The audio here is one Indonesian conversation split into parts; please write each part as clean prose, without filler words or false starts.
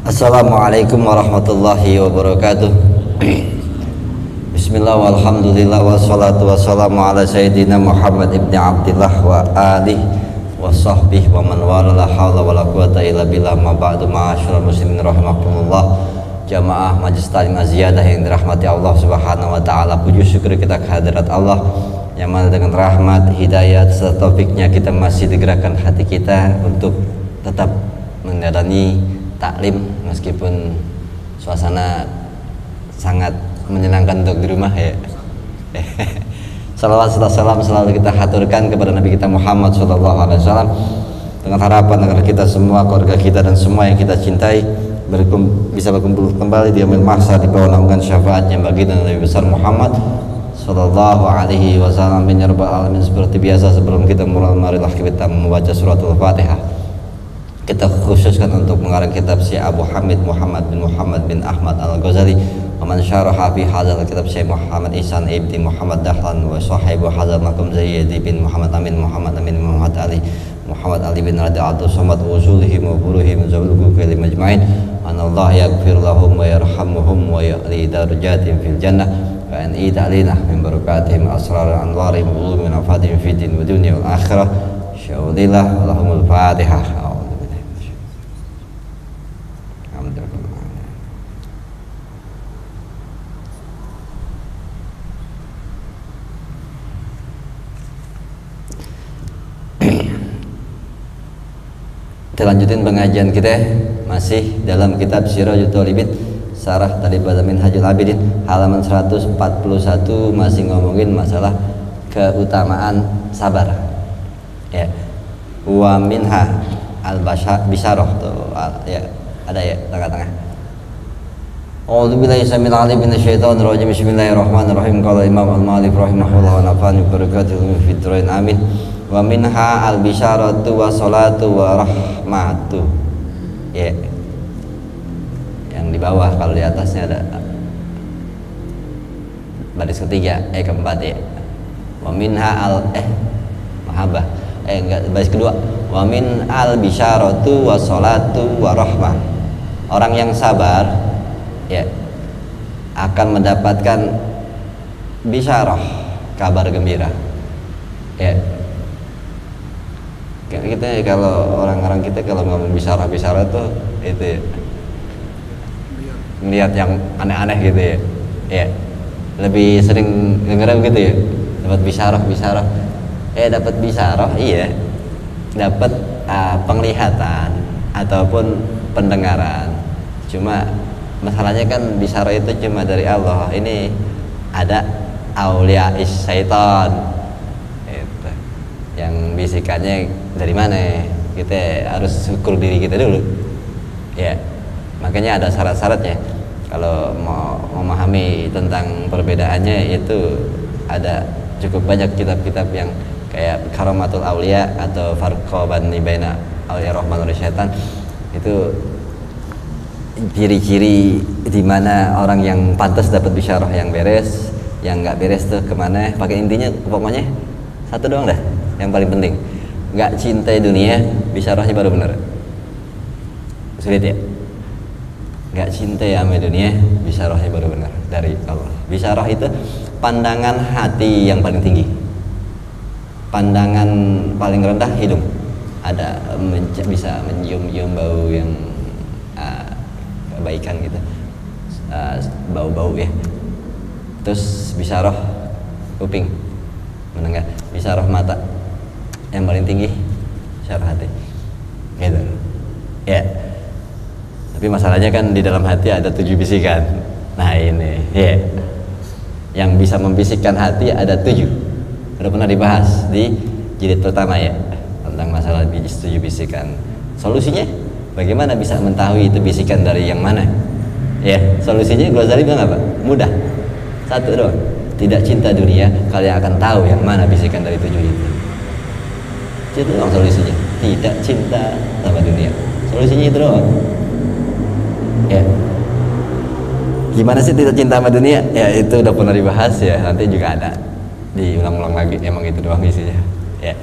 Assalamualaikum warahmatullahi wabarakatuh. Bismillah walhamdulillah wassalatu wassalamu ala sayyidina Muhammad ibn Abdillah wa alihi wa sahbihi wa man wala la hawla wa la quwata illa billah ma ba'du ma'asyiral muslimin rahimakumullah. Jamaah Majelis Ta'lim Az-Ziyadah yang dirahmati Allah Subhanahu wa taala, puji syukur kita kehadirat Allah yang mana dengan rahmat, hidayat serta taufiknya kita masih digerakkan hati kita untuk tetap menjalani taklim meskipun suasana sangat menyenangkan untuk di rumah ya. Salawat serta salam selalu kita haturkan kepada Nabi kita Muhammad SAW dengan harapan agar kita semua, keluarga kita dan semua yang kita cintai bisa berkumpul kembali di yaumil mahsyar di bawah naungan syafaatnya bagi Nabi besar Muhammad sallallahu alaihi wasallam. Ya rabbal alamin, seperti biasa sebelum kita mulai, marilah kita membaca suratul Fatihah. Kita khususkan untuk mengarang kitab Syekh Abu Hamid Muhammad bin Ahmad Al-Ghazali, wa man syaraha fi hadzal kitab Syekh Muhammad Ihsan ibn Muhammad Dahlan, wa sahibu hadzal maqam Zaid bin Muhammad Amin Muhammad Ali bin Radi Abdul Samad wa usulihim wa buruhim zawluhu fil majma'in. Anallahu yaghfir lahum wa yarhamuhum wa ya'li darajatin fil jannah wa an idalina min barakatihim asrar anwarihim wa ulumi nafatihim fid din wa dunya wal akhirah. Syaurillah Allahumul Fatihah. Kita lanjutin pengajian kita masih dalam kitab Sirajul Talibin Sarah daripada Minhajul Abidin halaman 141, masih ngomongin masalah keutamaan sabar ya. Wa minha al-bisyarah tuh ya, ada ya tengah-tengah. A'udzubillahi samil alim minasyaitonir rajim. Bismillahirrahmanirrahim. Qala Imam Al-Malik rahimahullah wa nafa'ani bi barakatihi fid dharain amin. Wa minha al-bisyaratu wa salatu wa rahmatu ya. Yang di bawah, kalau di atasnya ada baris ketiga keempat ya. Wa minha mahabah enggak, baris kedua. Wa min al-bisyaratu wa salatu wa rahmah. Orang yang sabar ya akan mendapatkan bisyarah, kabar gembira ya. Kita kalau orang-orang kita kalau ngomong bisyarah tuh itu ya, melihat yang aneh-aneh gitu ya. Ya. Lebih sering dengar gitu ya. Dapat bisyarah. Dapat bisyarah, iya. Dapat penglihatan ataupun pendengaran. Cuma masalahnya kan bisyarah itu cuma dari Allah. Ini ada aulia syaitan. Yang bisikannya dari mana? Kita harus ukur diri kita dulu ya. Makanya ada syarat-syaratnya. Kalau mau memahami tentang perbedaannya itu ada cukup banyak kitab-kitab yang kayak Karamatul Aulia atau Farqoban Baina Aulia Rahman wa Syaitan. Itu ciri-ciri di mana orang yang pantas dapat bisyarah yang beres, yang nggak beres tuh kemana. Pakai intinya pokoknya satu doang dah yang paling penting, nggak cintai dunia, bisyarahnya baru bener. Sulit ya? Nggak cintai sama dunia, bisyarahnya baru bener dari Allah. Bisyarah itu pandangan hati yang paling tinggi, pandangan paling rendah hidung. Ada bisa mencium bau yang kebaikan gitu, bau-bau ya. Terus bisyarah kuping mendengar, bisyarah mata yang paling tinggi, bisyarah hati gitu ya. Tapi masalahnya kan di dalam hati ada 7 bisikan. Nah ini ya, yang bisa membisikkan hati ada 7. Udah pernah dibahas di jilid pertama ya, tentang masalah 7 bisikan. Solusinya bagaimana bisa mengetahui itu bisikan dari yang mana ya? Solusinya Ghazali bilang apa? Mudah, satu doang. Tidak cinta dunia, kalian akan tahu yang mana bisikan dari 7 itu. Itu doang solusinya. Tidak cinta sama dunia, solusinya itu doang ya. Gimana sih tidak cinta sama dunia? Ya itu udah pernah dibahas ya, nanti juga ada diulang-ulang lagi. Emang itu doang isinya ya.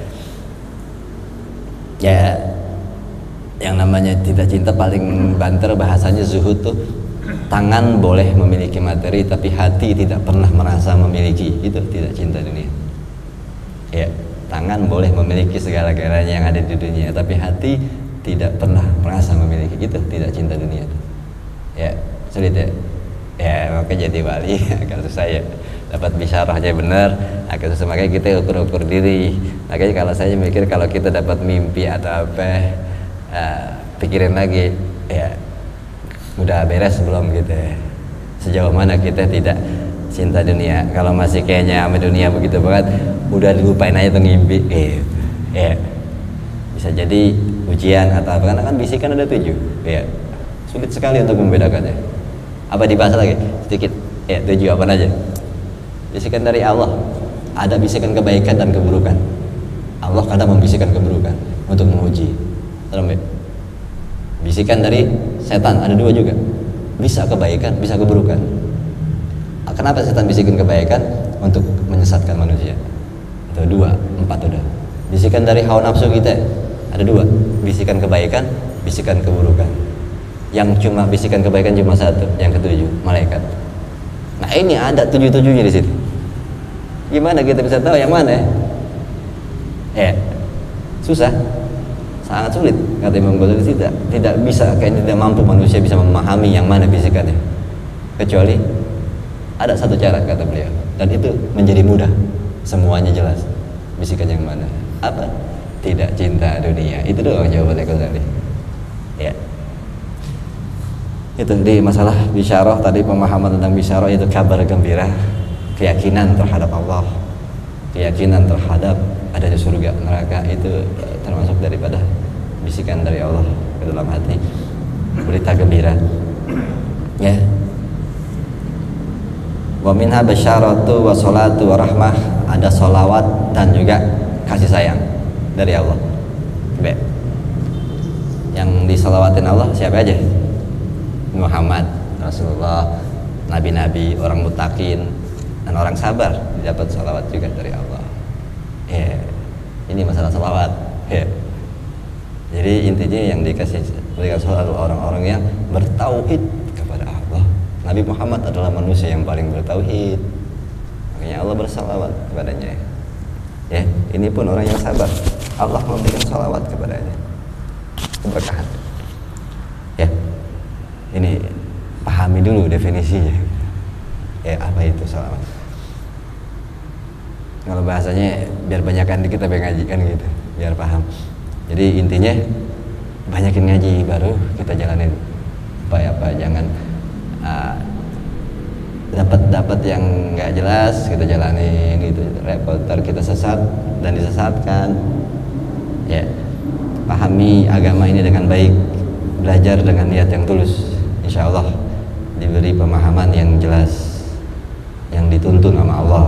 Yang namanya tidak cinta paling banter bahasanya zuhud tuh, tangan boleh memiliki materi tapi hati tidak pernah merasa memiliki, itu tidak cinta dunia. Ya, tangan boleh memiliki segala-galanya yang ada di dunia tapi hati tidak pernah merasa memiliki, itu tidak cinta dunia. Ya, sulit ya. Ya, makanya jadi wali agak susah ya. Dapat bisyarahnya benar agak susah, makanya kita ukur-ukur diri. Makanya kalau saya mikir kalau kita dapat mimpi atau apa, pikirin lagi ya, udah beres belum gitu ya, sejauh mana kita tidak cinta dunia. Kalau masih kayaknya sama dunia begitu banget, udah dilupain aja tuh ngimpi ya. Bisa jadi ujian atau apa, karena kan bisikan ada 7 ya, sulit sekali untuk membedakannya. Apa dibahas lagi sedikit ya, 7 apa aja? Bisikan dari Allah, ada bisikan kebaikan dan keburukan. Allah kadang membisikkan keburukan untuk menguji. Bisikan dari setan ada 2 juga, bisa kebaikan bisa keburukan. Kenapa setan bisikin kebaikan? Untuk menyesatkan manusia. Itu 2, 4 udah. Bisikan dari hawa nafsu kita ada 2, bisikan kebaikan, bisikan keburukan. Yang cuma bisikan kebaikan cuma 1, yang ke-7 malaikat. Nah ini ada 7-7-nya di situ. Gimana kita bisa tahu yang mana ya? Susah, sangat sulit. Kata Imam Ghazali, tidak bisa, kayak tidak mampu manusia bisa memahami yang mana bisikannya, kecuali ada satu cara kata beliau, dan itu menjadi mudah, semuanya jelas. Bisikan yang mana? Apa? Tidak cinta dunia. Itu doang jawabannya Ghazali ya. Itu di masalah bisyarah tadi, pemahaman tentang bisyarah itu kabar gembira, keyakinan terhadap Allah, keyakinan terhadap adanya surga neraka, itu termasuk daripada bisikan dari Allah ke dalam hati, berita gembira ya. Wa minha basyaratu wa salatu wa rahmah, ada solawat dan juga kasih sayang dari Allah. Yang disalawatin Allah siapa aja? Muhammad, Rasulullah, nabi-nabi, orang mutakin, dan orang sabar dapat salawat juga dari Allah ya. Ini masalah salawat ya. Jadi intinya yang berikan salawat orang-orang yang bertauhid kepada Allah. Nabi Muhammad adalah manusia yang paling bertauhid, makanya Allah bersalawat kepadanya ya. Ini pun orang yang sabar, Allah memberikan salawat kepadanya, keberkahan ya. Ini pahami dulu definisinya ya, apa itu salawat. Kalau bahasanya biar banyakan dikit tapi ngajikan gitu, biar paham. Jadi intinya banyakin ngaji baru kita jalanin apa jangan dapat yang nggak jelas kita jalanin gitu, repot, ntar kita sesat dan disesatkan ya. Pahami agama ini dengan baik, belajar dengan niat yang tulus, insya Allah diberi pemahaman yang jelas, yang dituntun sama Allah,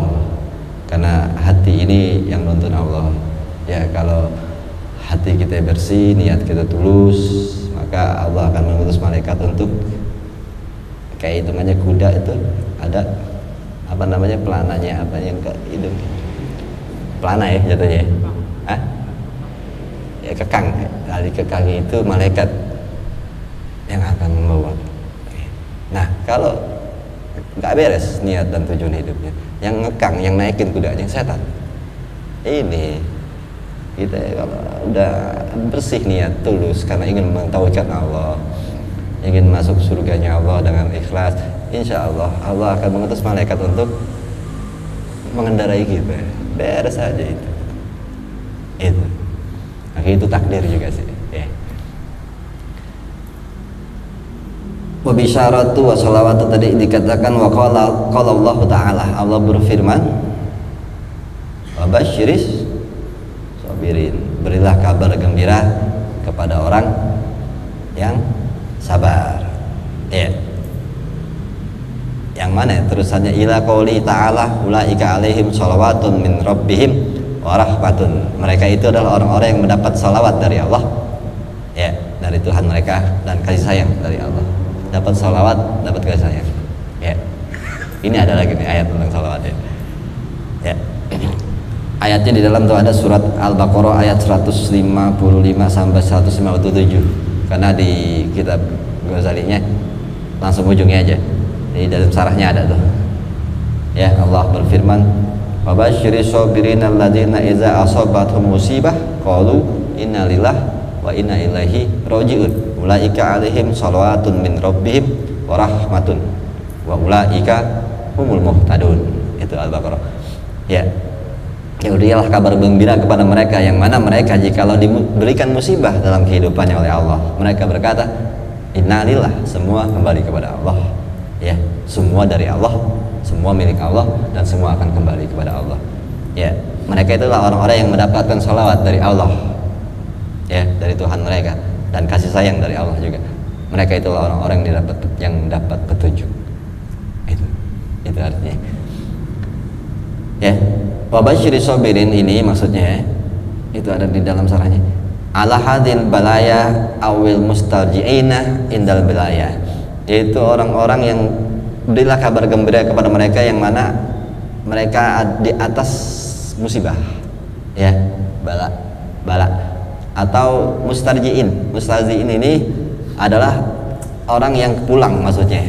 karena hati ini yang nuntun Allah ya. Kalau hati kita bersih, niat kita tulus, maka Allah akan mengutus malaikat untuk, kayak hitungannya kuda itu ada apa namanya, pelananya, apa yang ke hidung, pelana ya jatuhnya ya, kekang, dari kekang itu malaikat yang akan membawa. Nah kalau nggak beres niat dan tujuan hidupnya, yang ngekang, yang naikin kudanya setan. Ini kita kalau udah bersih niat tulus karena ingin mentauhidkan Allah, ingin masuk surganya Allah dengan ikhlas, insya Allah Allah akan mengutus malaikat untuk mengendarai kita. Beres aja itu. Maka itu takdir juga sih ya. Wa bisyaratu wa salawatu tadi dikatakan wa qala Allah Ta'ala, Allah berfirman wa basyiris sabirin, berilah kabar gembira kepada orang yang sabar ya. Yang mana terusannya, ila qouli ta'ala ulaika alaihim shalawatun min rabbihim wa rahmatun, mereka itu adalah orang-orang yang mendapat salawat dari Allah ya, dari Tuhan mereka, dan kasih sayang dari Allah. Dapat salawat, dapat kasih sayang ya. Ini ada lagi nih ayat tentang salawat ya. Ayatnya di dalam tuh ada surat Al-Baqarah ayat 155 sampai 157. Karena di kitab Ghazalinya langsung ujungnya aja. Di dalam sarahnya ada tuh. Ya, Allah berfirman, "Wa basyiris sabirin alladzina idza asabathum musibah qalu inna lillahi wa inna ilaihi raji'un. Ulaika 'alaihim shalawatun min rabbihim wa rahmatun wa ulaika humul muhtadun." Itu Al-Baqarah. Ya. Ya, berilah kabar gembira kepada mereka yang mana mereka jikalau diberikan musibah dalam kehidupannya oleh Allah, mereka berkata, innalillah, semua kembali kepada Allah. Ya, semua dari Allah, semua milik Allah, dan semua akan kembali kepada Allah. Ya, mereka itulah orang-orang yang mendapatkan salawat dari Allah, ya, dari Tuhan mereka, dan kasih sayang dari Allah juga. Mereka itulah orang-orang yang dapat petunjuk. Itu artinya. Ya, wabashiri sabirin ini maksudnya itu ada di dalam sarahnya. Ala hadil balaya awil mustarji'ina indal balaya, yaitu orang-orang yang berilah kabar gembira kepada mereka yang mana mereka di atas musibah, ya, bala atau mustarji'in. Mustarji'in ini adalah orang yang pulang maksudnya.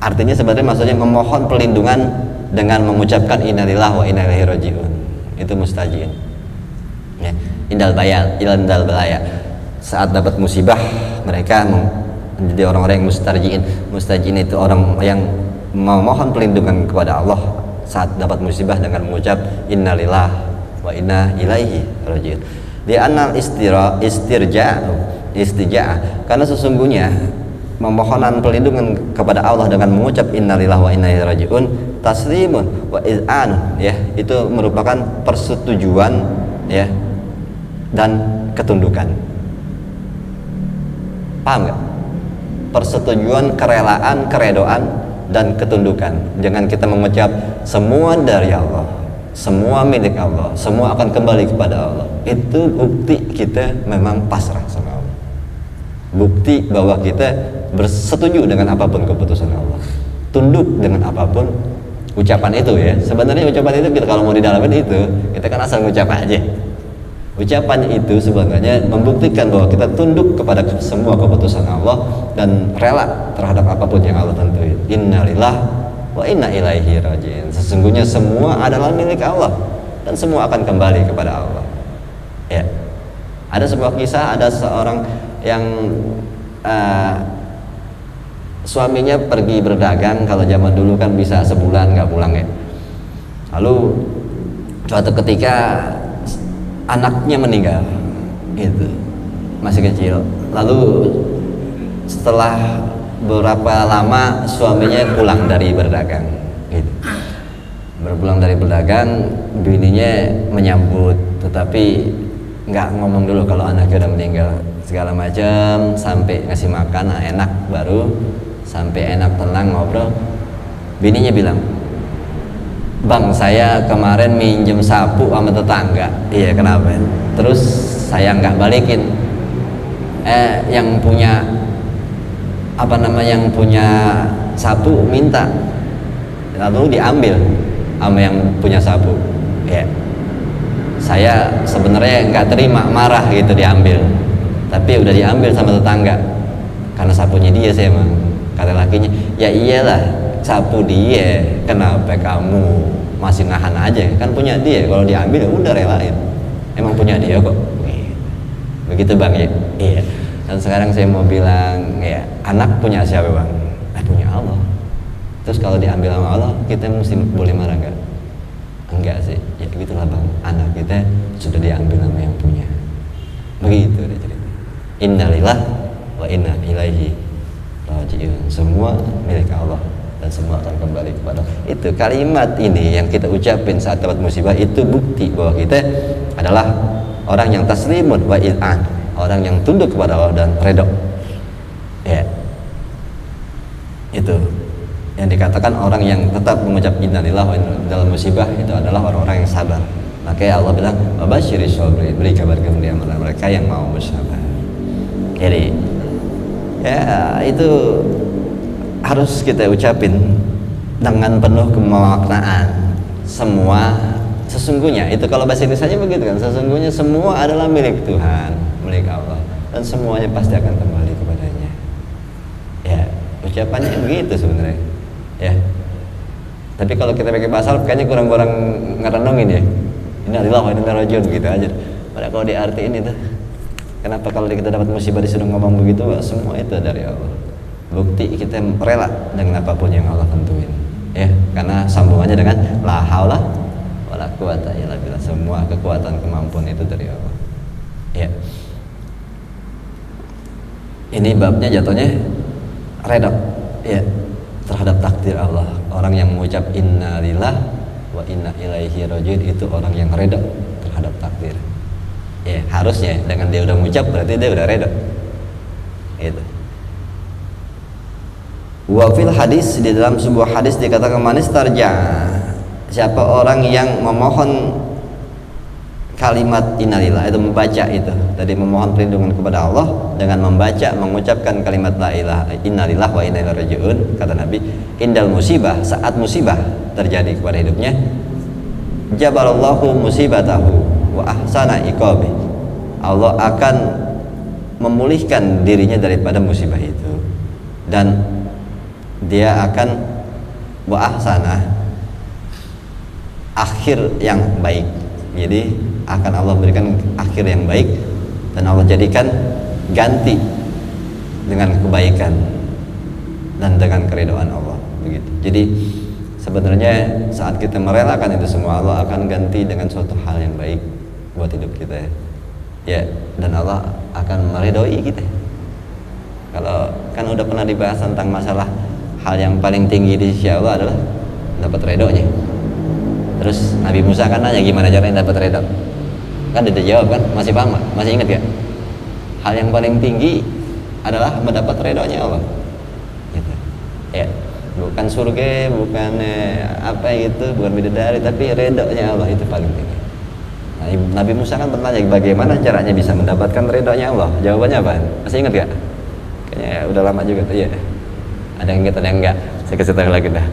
Artinya sebenarnya maksudnya memohon perlindungan dengan mengucapkan innalillahi wa inna ilaihi raji'un. Itu mustajin. Ya, indal balaya. Saat dapat musibah mereka menjadi orang-orang yang mustarjiin. Mustajin itu orang yang memohon perlindungan kepada Allah saat dapat musibah dengan mengucap innalillahi wa inna ilaihi raji'un. Di anal istija'ah, karena sesungguhnya memohonan perlindungan kepada Allah dengan mengucap innalillahi wa inna ilaihi raji'un taslimun wa iz'an, ya, itu merupakan persetujuan, ya, dan ketundukan. Paham nggak? Persetujuan, kerelaan, keredoan, dan ketundukan. Jangan kita mengucap semua dari Allah, semua milik Allah, semua akan kembali kepada Allah. Itu bukti kita memang pasrah sama Allah. Bukti bahwa kita bersetuju dengan apapun keputusan Allah, tunduk dengan apapun ucapan itu, ya. Sebenarnya ucapan itu kita kalau mau didalamin itu kita kan asal ngucap aja. Ucapan itu sebenarnya membuktikan bahwa kita tunduk kepada semua keputusan Allah dan rela terhadap apapun yang Allah tentuin. Innalillahi wa inna ilaihi raji'un. Sesungguhnya semua adalah milik Allah dan semua akan kembali kepada Allah. Ya. Ada sebuah kisah, ada seorang yang suaminya pergi berdagang. Kalau zaman dulu kan bisa sebulan nggak pulang, ya. Lalu suatu ketika anaknya meninggal, gitu, masih kecil. Lalu setelah beberapa lama suaminya pulang dari berdagang, gitu. Berpulang dari berdagang, bininya menyambut, tetapi nggak ngomong dulu kalau anaknya udah meninggal, segala macam, sampai ngasih makan enak, baru sampai enak tenang ngobrol, bininya bilang, "Bang, saya kemarin minjem sapu sama tetangga." "Iya, kenapa?" "Terus saya nggak balikin. Yang punya yang punya sapu minta, lalu diambil sama yang punya sapu. Ya, saya sebenarnya nggak terima, marah gitu, diambil. Tapi udah diambil sama tetangga karena sapunya dia." Saya emang kata lakinya, "Ya iyalah, sapu dia, kenapa kamu masih nahan aja? Kan punya dia, kalau diambil ya udah relain, emang punya dia kok." Begitu, Bang, ya. Iya. Dan sekarang saya mau bilang, ya, anak punya siapa, Bang? Punya Allah. Terus kalau diambil sama Allah, kita mesti boleh marah nggak? Enggak sih. Ya gitulah, Bang, anak kita sudah diambil sama yang punya. Begitu dia cerita. Innalillahi wa inna ilaihi raji'un. Semua milik Allah dan semua akan kembali kepada Allah. Itu kalimat ini yang kita ucapin saat dapat musibah, itu bukti bahwa kita adalah orang yang taslimun wa il'an, orang yang tunduk kepada Allah dan redha. Ya, itu yang dikatakan orang yang tetap mengucap innalillahi wa inna dalam musibah, itu adalah orang-orang yang sabar. Makanya Allah bilang, "Wabasyiris sabirin," beri kabar gembira mereka yang mau bersabar. Jadi ya, itu harus kita ucapin dengan penuh kemaknaan. Semua sesungguhnya itu kalau bahasa Indonesia begitu kan, sesungguhnya semua adalah milik Tuhan, milik Allah, dan semuanya pasti akan kembali kepadanya. Ya, ucapannya begitu sebenarnya. Ya. Tapi kalau kita pakai bahasa Arab kayaknya kurang-kurang ngerenungin ya. Innalillahi wa inna ilaihi raji'un gitu aja. Padahal kalau diartiin itu, kenapa kalau kita dapat musibah disuruh ngomong begitu? Semua itu dari Allah. Bukti kita rela dengan apapun yang Allah tentuin. Ya, karena sambungannya dengan la haula wala quwata illa billah. Semua kekuatan kemampuan itu dari Allah. Ya. Ini babnya jatuhnya redha ya terhadap takdir Allah. Orang yang mengucap innalillahi wa inna ilaihi raji'un itu orang yang redha terhadap takdir. Ya, harusnya dengan dia udah mengucap berarti dia udah redha. Itu. Wa fil hadis, di dalam sebuah hadis dikatakan manis tarja, siapa orang yang memohon kalimat innalillah, itu membaca itu tadi memohon perlindungan kepada Allah dengan membaca mengucapkan kalimat la ilaha innalillah wa inna ilaihi raji'un, kata Nabi, indal musibah, saat musibah terjadi kepada hidupnya, jabarallahu musibatahu wa ahsana iqabi, Allah akan memulihkan dirinya daripada musibah itu dan dia akan wa ahsana, akhir yang baik. Jadi akan Allah berikan akhir yang baik dan Allah jadikan ganti dengan kebaikan dan dengan keridhaan Allah, begitu. Jadi sebenarnya saat kita merelakan itu semua, Allah akan ganti dengan suatu hal yang baik buat hidup kita ya, dan Allah akan meridhoi kita. Kalau kan udah pernah dibahas tentang masalah hal yang paling tinggi di sisi Allah adalah dapat ridhonya. Terus Nabi Musa kan nanya gimana caranya dapat ridho, kan dia jawab kan, masih paham, masih ingat gak? Hal yang paling tinggi adalah mendapat ridhonya Allah gitu. Ya, bukan surga, bukan apa gitu, bukan bidadari, tapi ridhonya Allah itu paling tinggi. Nah, Nabi Musa kan bertanya bagaimana caranya bisa mendapatkan ridhonya Allah. Jawabannya apa? Masih ingat gak? Kayaknya udah lama juga tuh ya. Ada yang ingat, ada yang enggak, saya kasih tahu lagi dah.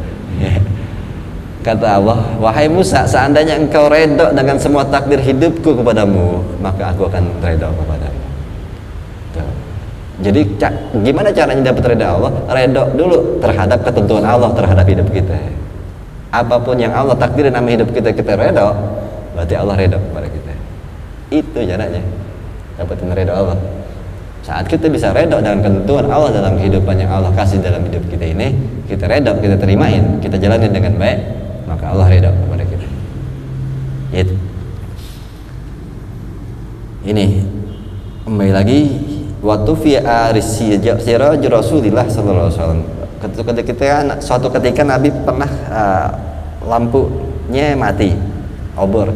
Kata Allah, wahai Musa, seandainya engkau redha dengan semua takdir hidupku kepadamu, maka aku akan redha kepadamu. Jadi gimana caranya dapat redha Allah? Redha dulu terhadap ketentuan Allah terhadap hidup kita. Apapun yang Allah takdirin nama hidup kita, kita redha, berarti Allah redha kepada kita. Itu caranya dapatin redha Allah. Saat kita bisa redha dengan ketentuan Allah dalam kehidupan yang Allah kasih dalam hidup kita ini, kita redha, kita terimain, kita jalanin dengan baik, maka Allah redha kepada kita. Itu. Ini kembali lagi waktu fi siraj Rasulillah sallallahu alaihi wasallam. Suatu ketika Nabi pernah lampunya mati, obor,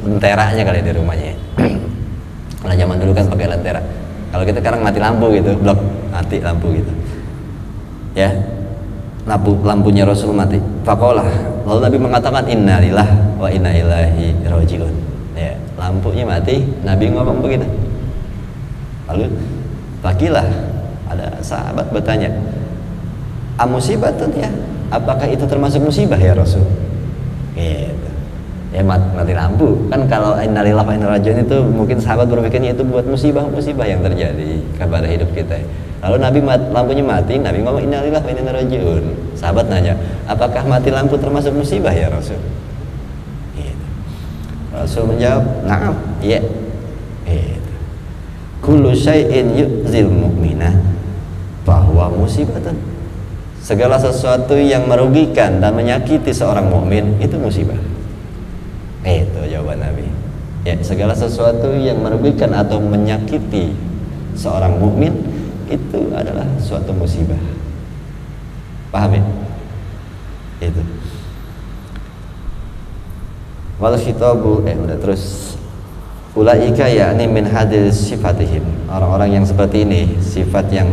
lenteranya kali di rumahnya. Karena zaman dulu kan pakai lentera. Kalau kita sekarang mati lampu gitu, blok mati lampu gitu. Ya. Lampunya Rasul mati. Faqalah. Lalu Nabi mengatakan innalillah wa inna ilaihi raji'un. Ya, lampunya mati, Nabi ngomong begitu. Lalu lakilah ada sahabat bertanya, "Amusibatun ya? Apakah itu termasuk musibah ya Rasul?" Gitu. Ya mati lampu kan, kalau innalillahi wa inna ilaihi raji'un itu mungkin sahabat berpikirnya itu buat musibah yang terjadi kepada hidup kita. Lalu Nabi lampunya mati, Nabi ngomong innalillahi wa inna ilaihi raji'un. Sahabat nanya, apakah mati lampu termasuk musibah ya Rasul? Gitu. Rasul menjawab, na'am, iya. Gitu. Kullu syai'in yu'zil mu'minah bahwa musibatan, segala sesuatu yang merugikan dan menyakiti seorang mukmin itu musibah. Itu jawaban Nabi. Ya, segala sesuatu yang merugikan atau menyakiti seorang mukmin itu adalah suatu musibah. Paham ya? Itu. Wal khitabu udah terus ulaika yakni min hadil sifatihim, orang-orang yang seperti ini, sifat yang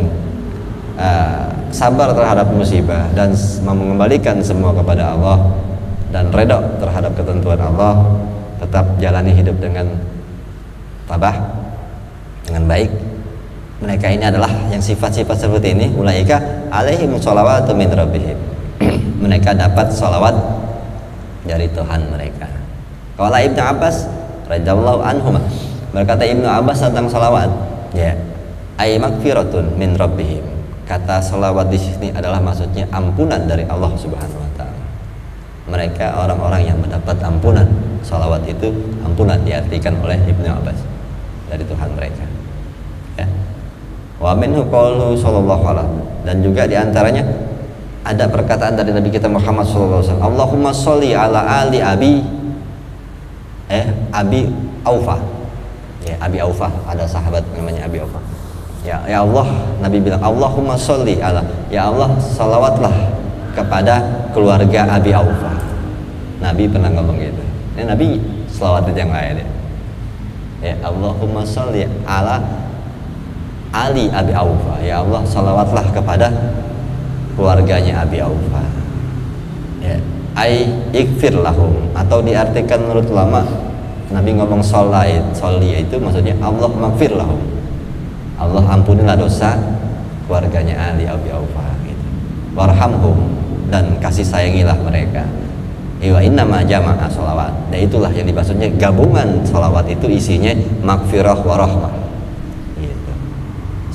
sabar terhadap musibah dan mengembalikan semua kepada Allah dan redha terhadap ketentuan Allah, tetap jalani hidup dengan tabah, dengan baik. Mereka ini adalah yang sifat-sifat seperti ini, ulaika alaihim sholawatu min rabbihim. Mereka dapat sholawat dari Tuhan mereka. Qala Ibnu Abbas radhiyallahu anhuma, berkata Ibnu Abbas tentang salawat, ya, ay magfiratun min rabbihim. Kata salawat di sini adalah maksudnya ampunan dari Allah Subhanahu wa taala. Mereka orang-orang yang mendapat ampunan. Salawat itu ampunan diartikan oleh Ibnu Abbas dari Tuhan mereka. Ya. Wa minhu qauluhu sallallahu alaihi, dan juga diantaranya ada perkataan dari Nabi kita Muhammad sallallahu alaihi wasallam, Allahumma sholli ala ali Abi Aufa. Ya, Abi Aufa, ada sahabat namanya Abi Aufa. Ya Allah, Nabi bilang Allahumma sholli ala, ya Allah salawatlah kepada keluarga Abi Aufa. Nabi pernah ngomong gitu. Ini Nabi selawat yang lain ya. Ya Allahumma sholli ala Ali Abi Aufa. Ya Allah salawatlah kepada keluarganya Abi Aufa. Ya, ai ikfir lahum, atau diartikan menurut ulama Nabi ngomong sholli itu maksudnya Allah magfir lahum. Allah ampunilah dosa keluarganya Ali Abi Aufa gitu. Warhamhum, dan kasih sayangilah mereka. Wa inna ma jama'a sholawat, dan itulah yang dimaksudnya gabungan sholawat itu isinya magfirah wa rahmah gitu.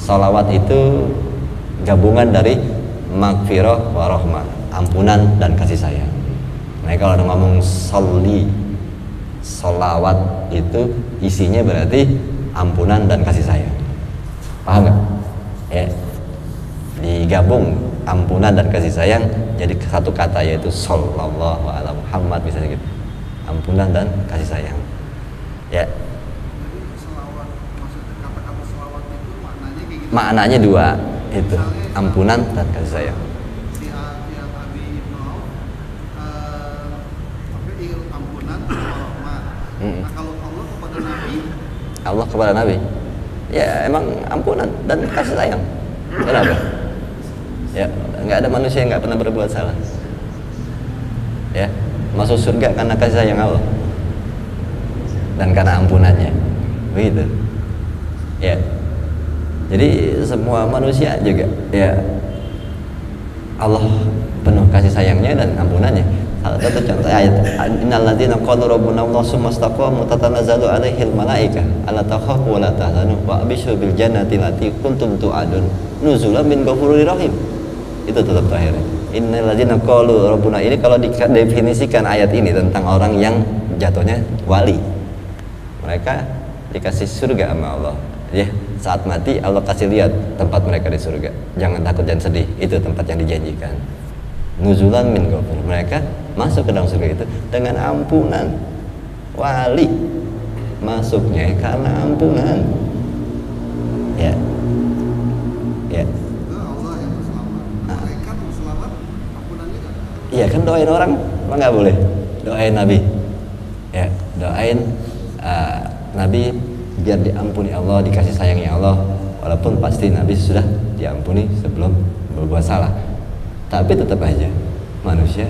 Sholawat itu gabungan dari magfirah wa rahmah, ampunan dan kasih sayang. Nah kalau ada ngomong sholawat itu isinya berarti ampunan dan kasih sayang. Paham nggak? Ya, digabung ampunan dan kasih sayang jadi satu kata, yaitu sallallahu ala Muhammad, misalnya gitu. Ampunan dan kasih sayang. Ya. Selawat, maksudnya kata-kata selawat itu maknanya kayak gitu. Maknanya dua, itu ampunan dan kasih sayang. Si Abi Ibnu Auf ampunan rahmat. Nah, kalau Allah kepada Nabi, Allah kepada Nabi, ya emang ampunan dan kasih sayang. Kenapa? Ya, nggak ada manusia yang nggak pernah berbuat salah. Ya, masuk surga karena kasih sayang Allah dan karena ampunannya, begitu. Ya, jadi semua manusia juga, ya Allah penuh kasih sayangnya dan ampunannya. Salah satu contoh ayat, innal ladzina qalu rabbuna Allah tsumma istaqamu tatanazzalu alaihil malaikah alla takhafu wa la tahzanu wa abshiru bil jannati allati kuntum tu'adun nuzulan min ghafurir rahim. Itu tetap terakhir. Innal ladzina qalu rabbuna, ini kalau didefinisikan ayat ini tentang orang yang jatuhnya wali. Mereka dikasih surga sama Allah. Ya, saat mati Allah kasih lihat tempat mereka di surga. Jangan takut dan sedih, itu tempat yang dijanjikan. Nuzulan min ghafur, mereka masuk ke dalam surga itu dengan ampunan. Wali masuknya karena ampunan. Ya. Ya. Allah yang berselamat. Malaikat berselamat, ampunannya kan? Iya kan, doain orang nggak boleh, doain Nabi. Ya, doain Nabi biar diampuni Allah, dikasih sayangnya Allah, walaupun pasti Nabi sudah diampuni sebelum berbuat salah. Tapi tetap aja manusia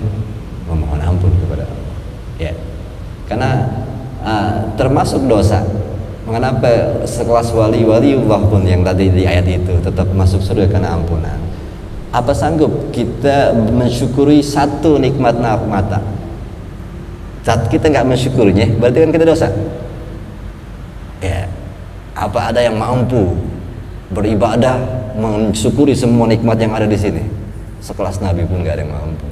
memohon ampun kepada Allah. Ya, karena termasuk dosa. Mengapa sekelas waliullah pun yang tadi di ayat itu tetap masuk surga karena ampunan? Apa sanggup kita mensyukuri satu nikmat mata? Saat kita nggak mensyukurinya, berarti kan kita dosa. Ya, apa ada yang mampu beribadah mensyukuri semua nikmat yang ada di sini? Sekelas Nabi pun gak ada yang mampu.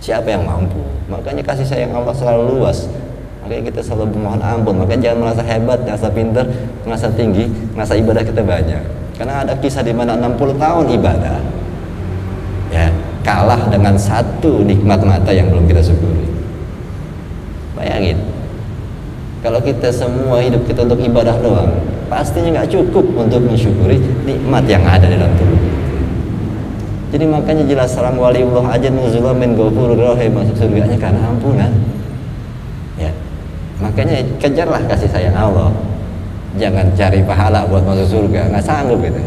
Siapa yang mampu? Makanya kasih sayang Allah selalu luas. Makanya kita selalu memohon ampun. Makanya jangan merasa hebat, merasa pintar, merasa tinggi, merasa ibadah kita banyak. Karena ada kisah di mana 60 tahun ibadah, ya kalah dengan satu nikmat mata yang belum kita syukuri. Bayangin, kalau kita semua hidup kita untuk ibadah doang, pastinya nggak cukup untuk mensyukuri nikmat yang ada di dalam tubuh. Jadi makanya jelas seorang waliullah aja nuzulan min ghafurur rahim, masuk surganya karena ampunan. Ya. Makanya kejarlah kasih sayang Allah. Jangan cari pahala buat masuk surga, nggak sanggup gitu.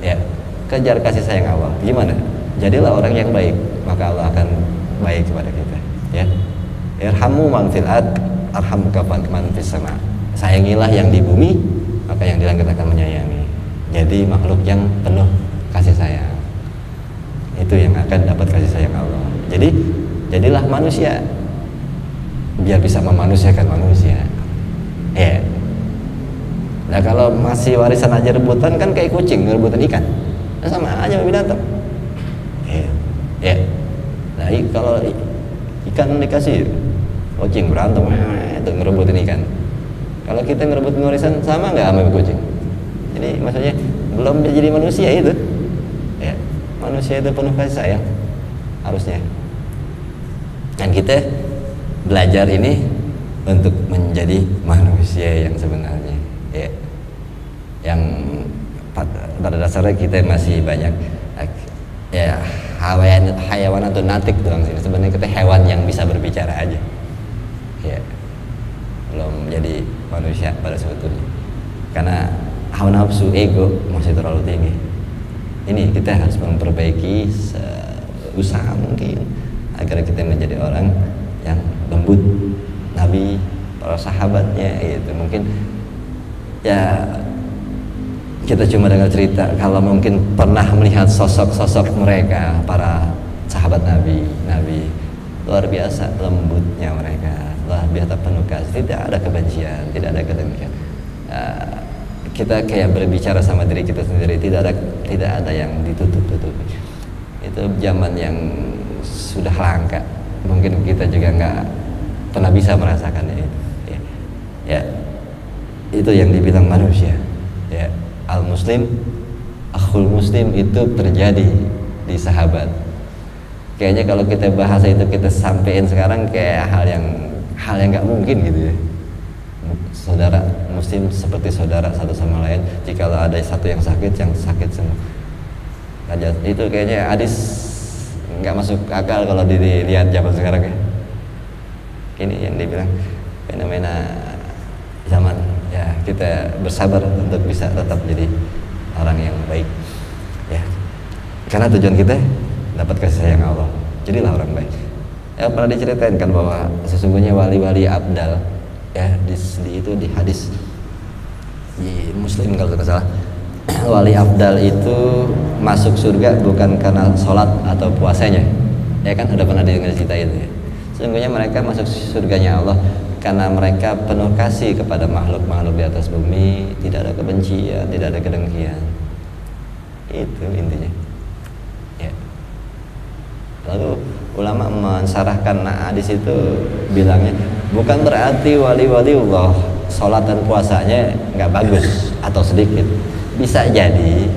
Ya. Kejar kasih sayang Allah. Gimana? Jadilah orang yang baik, maka Allah akan baik kepada kita. Ya. Irhamu man fil ard, arhamuka man fis sama. Sayangilah yang di bumi, maka yang di langit akan menyayangi. Jadi makhluk yang penuh kasih sayang, itu yang akan dapat kasih sayang Allah. Jadi jadilah manusia biar bisa memanusiakan manusia. Ya. Nah kalau masih warisan aja rebutan kan kayak kucing rebutan ikan, nah, sama aja sama binatang. Ya. Ya. Nah kalau ikan dikasih kucing berantem itu ngerebutin ikan. Kalau kita ngerebutin warisan sama nggak sama kucing? Jadi maksudnya belum jadi manusia itu. Ya. Manusia itu penuh kasih sayang harusnya. Dan kita belajar ini untuk menjadi manusia yang sebenarnya, ya. Yang pada dasarnya kita masih banyak ya hayawan atau natik doang sini. Sebenarnya kita hewan yang bisa berbicara aja, ya. Belum jadi manusia pada sebetulnya. Karena hawa nafsu ego masih terlalu tinggi. Ini kita harus memperbaiki usaha mungkin agar kita menjadi orang yang lembut. Nabi, para sahabatnya itu mungkin ya kita cuma dengar cerita, kalau mungkin pernah melihat sosok-sosok mereka para sahabat Nabi luar biasa lembutnya mereka, luar biasa penuh kasih, tidak ada kebencian, tidak ada kedengkian. Kita kayak berbicara sama diri kita sendiri, tidak ada yang ditutup-tutupi. Itu zaman yang sudah langka, mungkin kita juga nggak pernah bisa merasakannya itu. Ya, itu yang dibilang manusia. Ya, al muslim, akhul muslim itu terjadi di sahabat. Kayaknya kalau kita bahasa itu kita sampein sekarang kayak hal yang nggak mungkin gitu ya. Saudara muslim seperti saudara satu sama lain. Jikalau ada satu yang sakit semua. Itu kayaknya hadis nggak masuk akal kalau dilihat zaman sekarang ya. Ini yang dibilang fenomena zaman, ya kita bersabar untuk bisa tetap jadi orang yang baik, ya. Karena tujuan kita dapat kasih sayang Allah, jadilah orang baik. Ya pernah diceritain kan bahwa sesungguhnya wali-wali abdal, ya di hadis di Muslim kalau tidak salah, wali abdal itu masuk surga bukan karena sholat atau puasanya, ya kan udah pernah dengar cerita itu ya. Sesungguhnya mereka masuk surganya Allah karena mereka penuh kasih kepada makhluk-makhluk di atas bumi, tidak ada kebencian, tidak ada kedengkian. Itu intinya. Ya. Lalu ulama mensarahkan hadis itu bilangnya bukan berarti wali-wali Allah sholat dan puasanya nggak bagus atau sedikit. Bisa jadi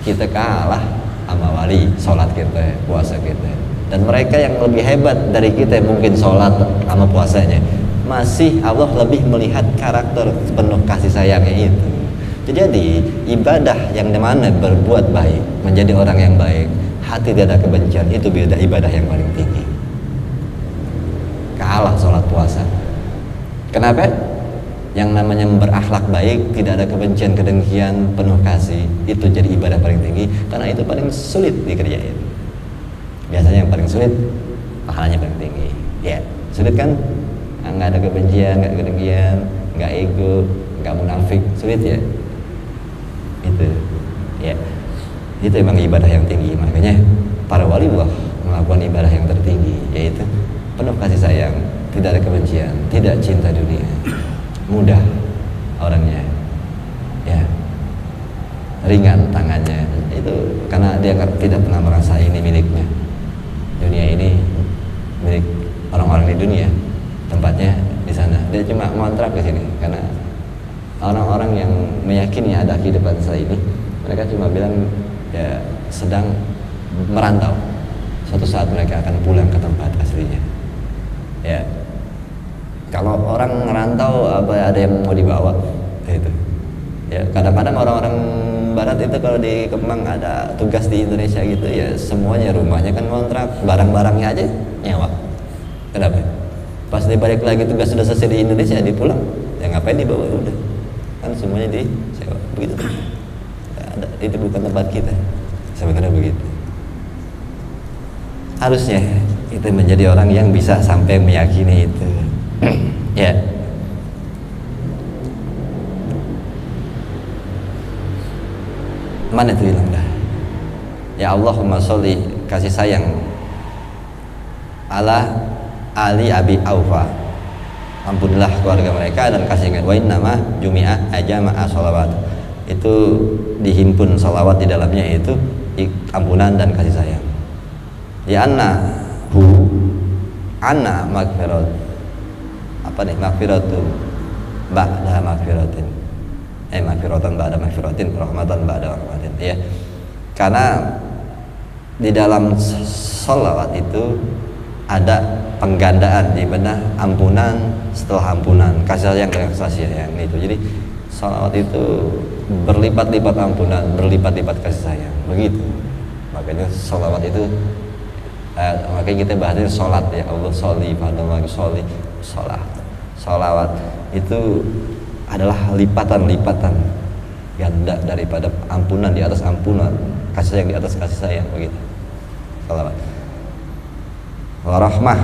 kita kalah sama wali, sholat kita, puasa kita. Dan mereka yang lebih hebat dari kita mungkin sholat sama puasanya, masih Allah lebih melihat karakter penuh kasih sayangnya itu. Jadi ibadah yang dimana berbuat baik, menjadi orang yang baik, hati tidak ada kebencian, itu beda ibadah yang paling tinggi. Kalah sholat puasa. Kenapa? Yang namanya berakhlak baik, tidak ada kebencian, kedengkian, penuh kasih, itu jadi ibadah paling tinggi karena itu paling sulit dikerjain. Biasanya yang paling sulit pahalanya paling tinggi. Ya, sulit kan? Nggak ada kebencian, nggak kedengkian, nggak ego, nggak munafik, sulit ya. Itu, ya, itu emang ibadah yang tinggi. Makanya para wali Allah melakukan ibadah yang tertinggi, yaitu penuh kasih sayang, tidak ada kebencian, tidak cinta dunia, mudah orangnya, ya, ringan tangannya. Itu karena dia tidak pernah merasa ini miliknya. Dunia ini milik orang-orang di dunia, tempatnya di sana. Dia cuma ngontrak ke sini karena orang-orang yang meyakini ada kehidupan setelah ini, mereka cuma bilang ya sedang merantau. Suatu saat mereka akan pulang ke tempat aslinya. Ya, kalau orang merantau ada yang mau dibawa, itu. Ya kadang-kadang orang-orang Barat itu kalau di Kemang ada tugas di Indonesia gitu ya, semuanya rumahnya kan kontrak, barang-barangnya aja nyewa. Kenapa? Pas dibalik lagi tugas sudah selesai di Indonesia, dipulang, ya ngapain dibawa, udah kan semuanya disewa begitu. Ada, itu bukan tempat kita sebenarnya begitu. Harusnya kita menjadi orang yang bisa sampai meyakini itu. Ya. Mana itu bilang dah? Ya Allahumma sholli, kasih sayang ala Ali Abi Aufa, ampunilah keluarga mereka dan kasih ingat. Wa innama jumi'a ajama'a sholawat, itu dihimpun salawat di dalamnya, yaitu ampunan dan kasih sayang. Ya anna magfirat, apa nih, magfiratu ba'da magfiratin, magfiratan ba'da magfiratin, rahmatan ba'da rahmatin, ya. Karena di dalam salawat itu ada penggandaan, di mana ampunan setelah ampunan, kasih sayang dengan kasih sayang itu. Jadi salawat itu berlipat-lipat ampunan, berlipat-lipat kasih sayang, begitu. Makanya salawat itu makanya kita bahasnya sholat, ya Allah sholli fadallahu sholli sholat. Salawat itu adalah lipatan-lipatan ganda daripada ampunan di atas ampunan, kasih sayang di atas kasih sayang, begitu. Salawat. Warahmah,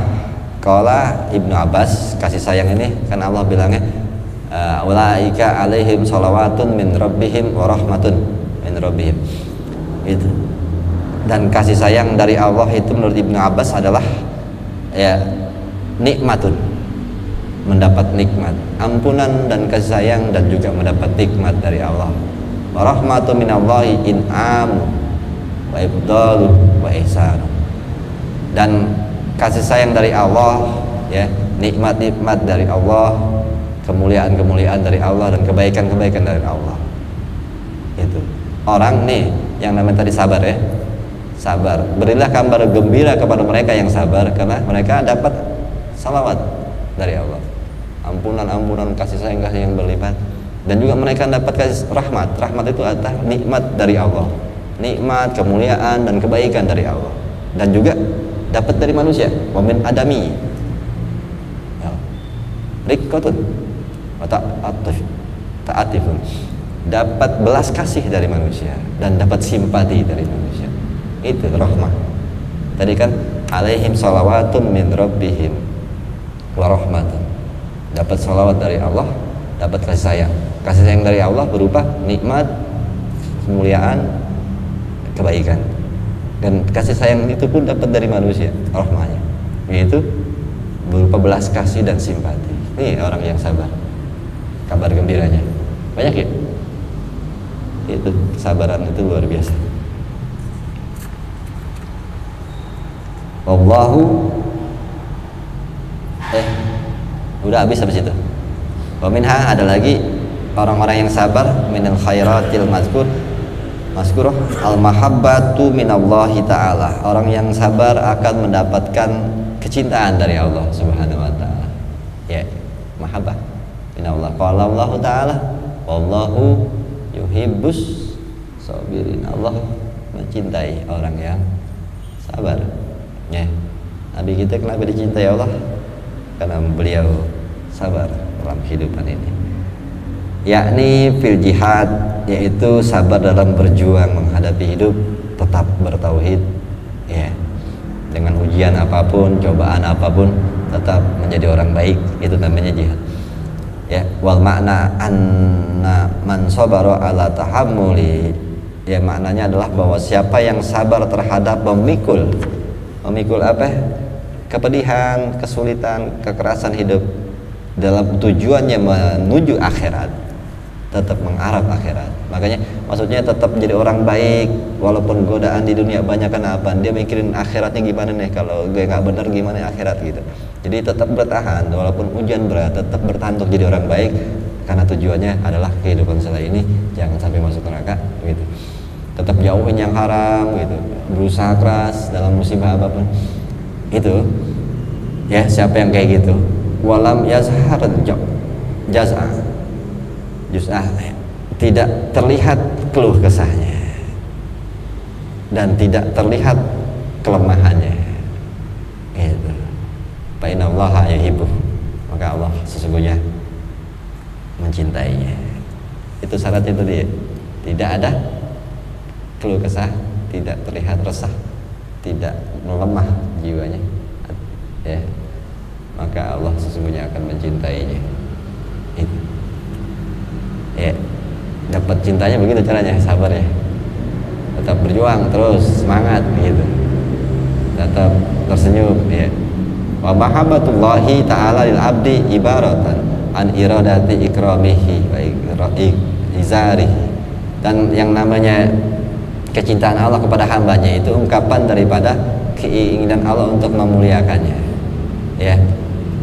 qala Ibnu Abbas, kasih sayang ini kan Allah bilangnya ulaika alaihim sholawatun min rabbihim wa rahmatun min rabbihim, itu. Dan kasih sayang dari Allah itu menurut Ibnu Abbas adalah ya nikmatun, mendapat nikmat, ampunan dan kasih sayang, dan juga mendapat nikmat dari Allah. Wa rahmatun minallahi in'am wa ibdalu wa ihsan, dan kasih sayang dari Allah, ya, nikmat-nikmat dari Allah, kemuliaan-kemuliaan dari Allah, dan kebaikan-kebaikan dari Allah. Itu orang nih yang namanya tadi sabar, ya, sabar. Berilah kabar gembira kepada mereka yang sabar, karena mereka dapat salawat dari Allah, ampunan, kasih sayang yang berlipat, dan juga mereka dapat kasih rahmat. Rahmat itu adalah nikmat dari Allah, nikmat, kemuliaan, dan kebaikan dari Allah, dan juga dapat dari manusia. Wa min adami riqqatun wa ta'atifun, dapat belas kasih dari manusia dan dapat simpati dari manusia. Itu rahmah. Tadi kan alaihim salawatun min rabbihim wa rahmatun, dapat salawat dari Allah, dapat kasih sayang. Kasih sayang dari Allah berupa nikmat, kemuliaan, kebaikan. Dan kasih sayang itu pun dapat dari manusia, rahmahnya, yaitu berupa belas kasih dan simpati. Ini orang yang sabar, kabar gembiranya banyak, ya. Itu kesabaran itu luar biasa. Wallahu udah habis itu. Wa minha, ada lagi orang-orang yang sabar, minal khairatil mazkurah al-mahabbatu minallahi ta'ala, orang yang sabar akan mendapatkan kecintaan dari Allah Subhanahu wa ta'ala, ya, mahabbah minallah. Qala Allah ta'ala wallahu yuhibbus sabirin, Allah mencintai orang yang sabar, ya. Nabi kita kenapa dicintai Allah? Karena beliau sabar dalam kehidupan ini, yakni fil jihad, yaitu sabar dalam berjuang menghadapi hidup, tetap bertauhid, ya, dengan ujian apapun, cobaan apapun, tetap menjadi orang baik, itu namanya jihad, ya. Wal makna anna man sabara ala tahammuli, ya, maknanya adalah bahwa siapa yang sabar terhadap memikul apa? Kepedihan, kesulitan, kekerasan hidup dalam tujuannya menuju akhirat, tetap mengharap akhirat. Makanya maksudnya tetap jadi orang baik walaupun godaan di dunia banyak. Kenapa? Dia mikirin akhiratnya gimana nih, kalau gue nggak bener gimana akhirat, gitu. Jadi tetap bertahan walaupun hujan berat, tetap bertahan untuk jadi orang baik, karena tujuannya adalah kehidupan setelah ini jangan sampai masuk neraka, gitu. Tetap jauhin yang haram, gitu. Berusaha keras dalam musibah apapun. Itu, ya, siapa yang kayak gitu, walam yazhar jaz'ah, tidak terlihat keluh kesahnya dan tidak terlihat kelemahannya, gitu. Fa innallaha yuhibbu, maka Allah sesungguhnya mencintainya. Itu syaratnya itu dia, tidak ada keluh kesah, tidak terlihat resah, tidak melemah jiwanya, ya, maka Allah sesungguhnya akan mencintainya. Itu, ya, dapat cintanya begitu caranya, sabar, ya, tetap berjuang terus, semangat, gitu, tetap tersenyum, ya, Wa mahabbatullahi ta'ala lil abdi ibaratan an iradati ikramihi wa izarihi. Dan yang namanya kecintaan Allah kepada hambanya itu ungkapan daripada keinginan Allah untuk memuliakannya, ya.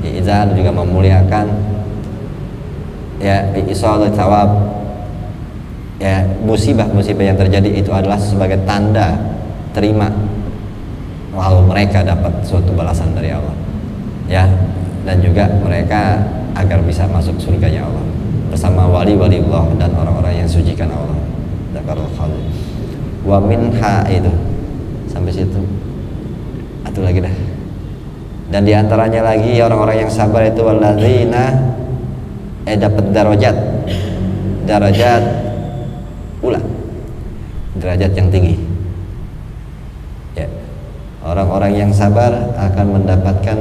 Izar juga memuliakan, ya. Isalat thawab, ya. Musibah-musibah yang terjadi itu adalah sebagai tanda terima, lalu mereka dapat suatu balasan dari Allah, ya. Dan juga mereka agar bisa masuk surganya Allah bersama wali-wali Allah dan orang-orang yang sucikan Allah. Dzakarul khalil. Wa minha itu sampai situ. Atau lagi dah. Dan diantaranya lagi orang-orang yang sabar itu walladzina dapat darajat ula, derajat yang tinggi, ya. Orang-orang yang sabar akan mendapatkan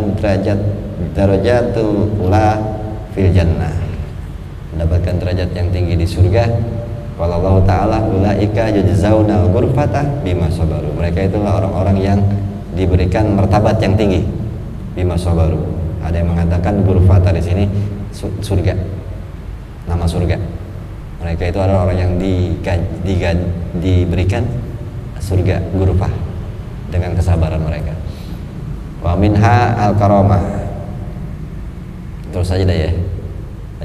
darajatul ula fil jannah, mendapatkan derajat yang tinggi di surga. Wallahu ta'ala ulaika yajzauna ghurfata bima sabaru. Mereka itulah orang-orang yang diberikan martabat yang tinggi bima sabaru. Ada yang mengatakan ghurfata di sini surga, nama surga. Mereka itu adalah orang yang diberikan surga ghurfah dengan kesabaran mereka. Wa minha al-karamah. Terus saja dah ya.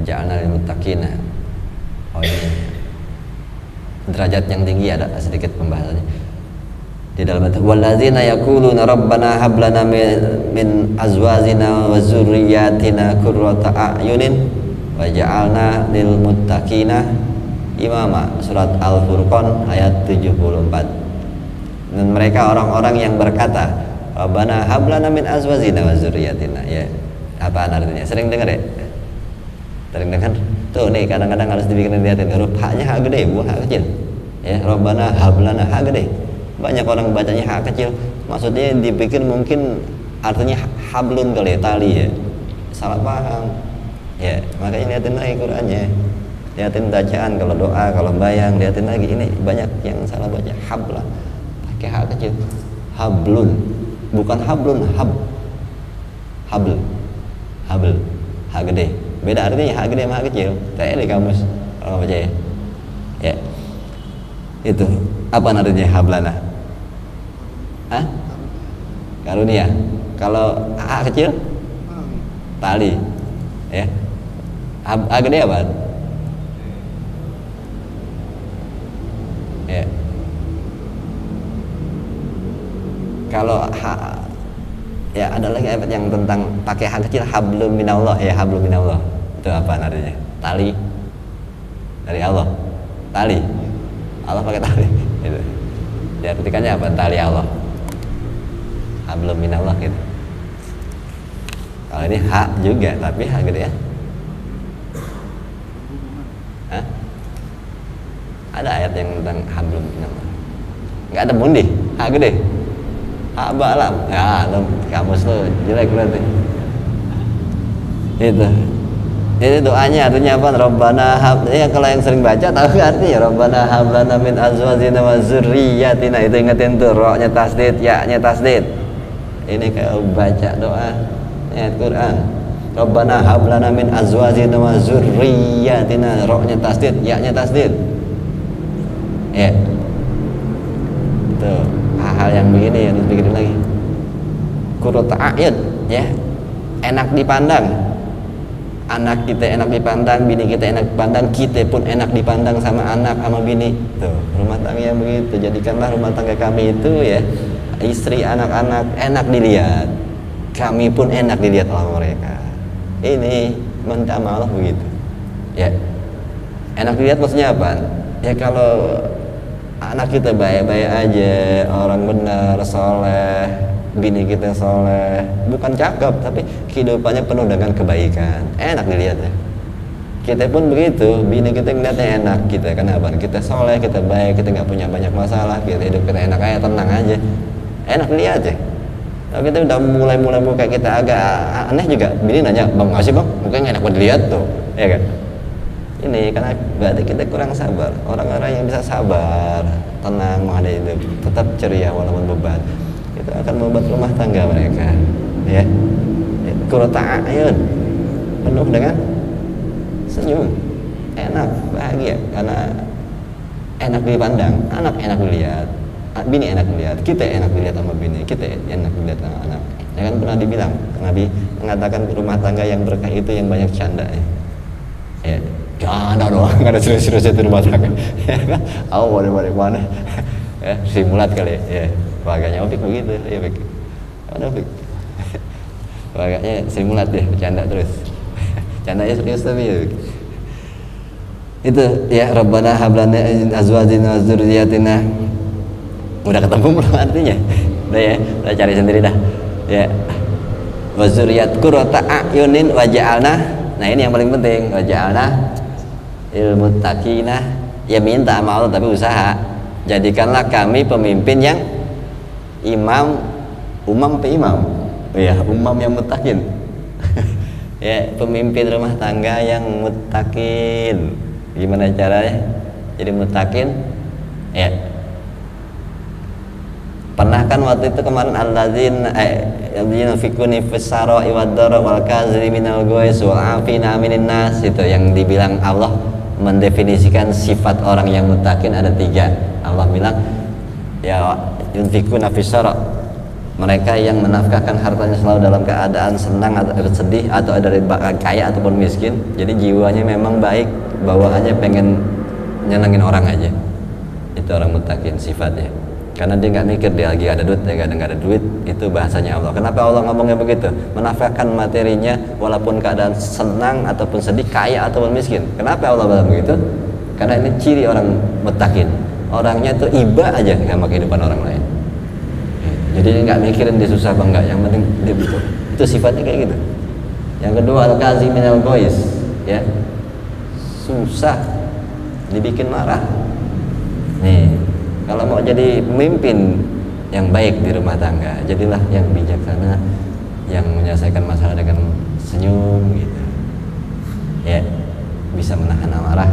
Ja'alna lil muttaqina. Oh ini derajat yang tinggi, ada sedikit pembahasannya di dalam ayat walladzina yaquluna rabbana hab lana min azwajina wa dzurriyyatina qurrata a'yunin waj'alna lil muttaqina imama. Surat Al-Furqan ayat 74. Dan mereka orang-orang yang berkata rabbana hab lana min azwajina wa dzurriyyatina, ya. Apa artinya? Sering dengar ya? Sering dengar? Tuh nih kadang-kadang harus dibikin lihatin, huruf haknya hak gede, bukan hak kecil, ya. Rabbana hablana hak gede. Banyak orang bacanya hak kecil, maksudnya dipikir mungkin artinya hablun kali ya, tali, ya. Salah paham, ya. Makanya lihatin lagi Qurannya, lihatin bacaan, kalau doa, kalau bayang, lihatin lagi. Ini banyak yang salah baca, habla pakai hak kecil, hablun, bukan hablun, habl, hak gede. Beda artinya hak gede sama hak kecil. Tanya di kamus kalau baca ya. Ya. Itu apa artinya hablana? Hah? Karunia. Kalau hak kecil? Tali. Ya. Hak gede apa? Ya. Kalau hak, ya ada lagi ayat yang tentang pakai hak kecil, hablum minallah, ya. Hablum minallah itu apa artinya? Tali dari Allah. Tali Allah pakai tali gitu. Ya artikannya apa? Tali Allah, hablum minallah gitu. Kalau ini hak juga, tapi hak gede ya. Hah? Ada ayat yang tentang hablum minallah. Nggak ada mundi, hak gede. Hak balam. Ya, kamus lu jelek berarti. Itu doanya artinya apa? Rabbana hab, ya kalau yang sering baca tahu artinya Rabbana hab lana min azwajina wa dzurriyyatina. Itu ingetin tuh, ra-nya tasdid, ya-nya tasdid. Ini kayak baca doa ayat Quran. Rabbana hab lana min azwajina wa dzurriyyatina, ra-nya tasdid, ya-nya tasdid. Ya. Tuh, hal-hal yang begini yang dipikirin lagi. Qurrata a'yun, ya. Enak dipandang. Anak kita enak dipandang, bini kita enak dipandang, kita pun enak dipandang sama anak sama bini. Tuh, rumah tangga yang begitu. Jadikanlah rumah tangga kami itu, ya, istri, anak-anak enak dilihat. Kami pun enak dilihat oleh mereka. Ini minta Allah begitu. Ya. Enak dilihat maksudnya apa? Ya kalau anak kita baik-baik aja, orang benar, soleh, bini kita soleh, bukan cakep tapi kehidupannya penuh dengan kebaikan, enak dilihat ya. Kita pun begitu, bini kita ngeliatnya enak, kita kenapa? Kita soleh, kita baik, kita nggak punya banyak masalah, kita hidup kita enak aja, tenang aja, enak dilihat ya. Kalau kita udah mulai muka kita agak aneh juga, bini nanya, bang masih bang, mukanya enak buat dilihat tuh, ya kan? Ini karena berarti kita kurang sabar. Orang-orang yang bisa sabar, tenang menghadapi hidup, tetap ceria walaupun beban, itu akan membuat rumah tangga mereka ya. Qurrata a'yun, penuh dengan senyum, enak, bahagia, karena enak dipandang, anak enak dilihat, bini enak dilihat, kita enak dilihat sama bini, kita enak dilihat sama anak. Ya kan pernah dibilang, Nabi mengatakan rumah tangga yang berkah itu yang banyak canda ya. Canda doang, nggak ada serius-seriusnya itu rumah tangga. Ya kan? Boleh mana? Ya, simulat kali ya. Waganya Opik begitu, ya Opik. Ada Opik. Waganya simulat deh, bercanda terus. Candanya serius tapi ya. Itu ya Rabbana hablana azwajina wa dzurriyyatina. Udah ketemu belum artinya? Udah ya, udah cari sendiri dah. Ya. Wa dzurriyyat qurrata a'yunin wa ja'alna. Nah, ini yang paling penting, wa ja'alna lil muttaqina. Ya minta sama Allah tapi usaha. Jadikanlah kami pemimpin yang umam ya, umam yang muttaqin. Ya, pemimpin rumah tangga yang muttaqin. Gimana caranya jadi muttaqin? Ya, pernah kan waktu itu kemarin alladzina fikuni fisara iwadara wal kaziminal ghaiz wal afina aminin nas, itu yang dibilang Allah mendefinisikan sifat orang yang muttaqin ada 3. Allah bilang ya yunfikuna fisara, mereka yang menafkahkan hartanya selalu dalam keadaan senang atau sedih, atau dari kaya ataupun miskin. Jadi jiwanya memang baik, bawaannya pengen nyenengin orang aja. Itu orang muttaqin sifatnya. Karena dia nggak mikir dia lagi ada duit, dia nggak ada duit. Itu bahasanya Allah. Kenapa Allah ngomongnya begitu? Menafkahkan materinya walaupun keadaan senang ataupun sedih, kaya ataupun miskin. Kenapa Allah bilang begitu? Karena ini ciri orang muttaqin. Orangnya tuh iba aja sama kehidupan orang lain. Jadi nggak mikirin dia susah apa enggak, yang penting dia betul. Itu sifatnya kayak gitu. Yang kedua al-kaziminal ghaiz, ya. Susah dibikin marah. Nih, kalau mau jadi pemimpin yang baik di rumah tangga, jadilah yang bijaksana, yang menyelesaikan masalah dengan senyum gitu. Ya, bisa menahan amarah